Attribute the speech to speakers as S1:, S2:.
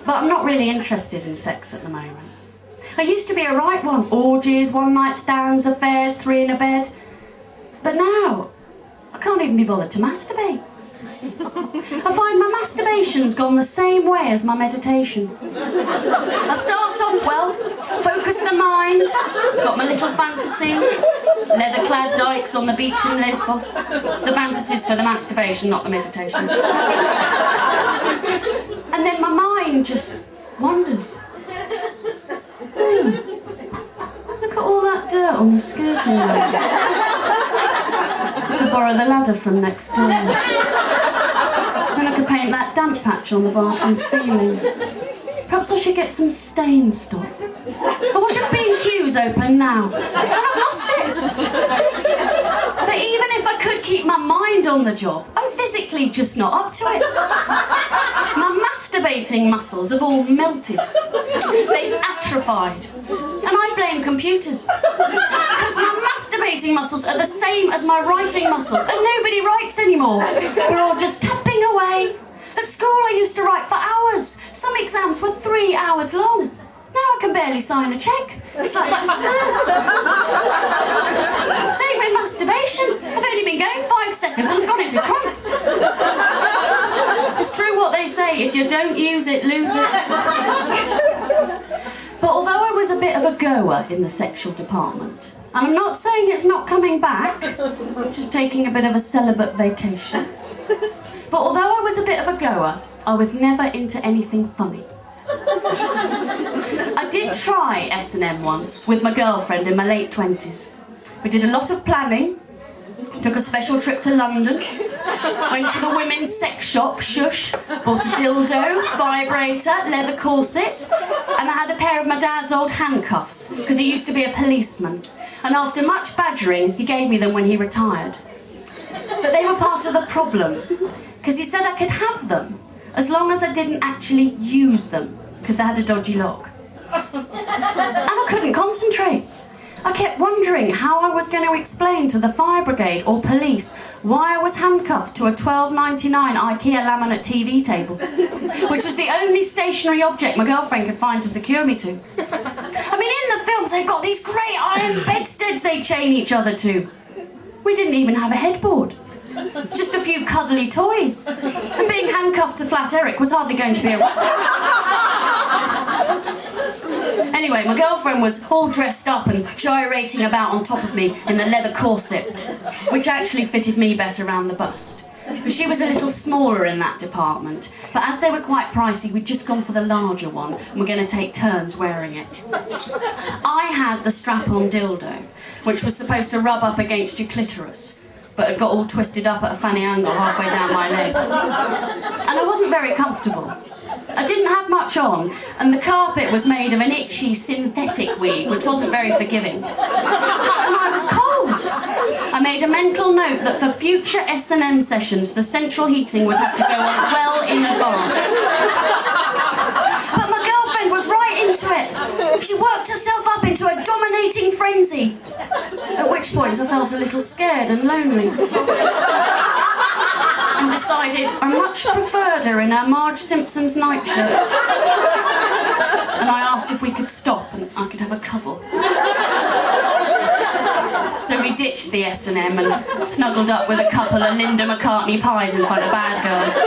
S1: But I'm not really interested in sex at the moment. I used to be a right one. Orgies, one-night stands, affairs, 3 in a bed. But now, I can't even be bothered to masturbate. I find my masturbation's gone the same way as my meditation. I start off well, focus the mind, got my little fantasy, leather-clad dykes on the beach in Lesbos. The fantasy's for the masturbation, not the meditation. And then my mind just wanders. Look at all that dirt on the skirting road. I could borrow the ladder from next door. Then I could paint that damp patch on the bathroom ceiling. Perhaps I should get some stain stop. I wonder if B&Q's open now. And I've lost it! But even if I could keep my mind on the job, I'm physically just not up to it. My masturbating muscles have all melted. They've atrophied. And I blame computers. Because my masturbating muscles are the same as my writing muscles, and nobody writes anymore. We're all just tapping away. At school I used to write for hours. Some exams were 3 hours long. Now I can barely sign a cheque. It's like that. Same with masturbation. I've only been going 5 seconds and I've gone into crump. It's true what they say, if you don't use it, lose it. But although I was a bit of a goer in the sexual department, and I'm not saying it's not coming back, I'm just taking a bit of a celibate vacation. But although I was a bit of a goer, I was never into anything funny. I did try S&M once with my girlfriend in my late 20s. We did a lot of planning, took a special trip to London, went to the women's sex shop, Shush, bought a dildo, vibrator, leather corset, and I had a pair of my dad's old handcuffs, because he used to be a policeman. And after much badgering, he gave me them when he retired. But they were part of the problem, because he said I could have them, as long as I didn't actually use them, because they had a dodgy lock. And I couldn't concentrate. I kept wondering how I was going to explain to the fire brigade or police why I was handcuffed to a £12.99 IKEA laminate TV table, which was the only stationary object my girlfriend could find to secure me to. I mean, in the films they've got these great iron bedsteads they chain each other to. We didn't even have a headboard. Just a few cuddly toys. And being handcuffed to Flat Eric was hardly going to be a matter. Anyway, my girlfriend was all dressed up and gyrating about on top of me in the leather corset, which actually fitted me better around the bust. Because she was a little smaller in that department. But as they were quite pricey, we'd just gone for the larger one, and we're going to take turns wearing it. I had the strap-on dildo, which was supposed to rub up against your clitoris, but it got all twisted up at a funny angle halfway down my leg. And I wasn't very comfortable. I didn't have much on, and the carpet was made of an itchy synthetic weave, which wasn't very forgiving. And I was cold. I made a mental note that for future S&M sessions, the central heating would have to go on well in advance. But my girlfriend was right into it. She worked herself up into a dominating frenzy. At which point I felt a little scared and lonely. And decided I much preferred her in her Marge Simpson's nightshirt. And I asked if we could stop and I could have a cuddle. So we ditched the S&M and snuggled up with a couple of Linda McCartney pies in front of Bad Girls.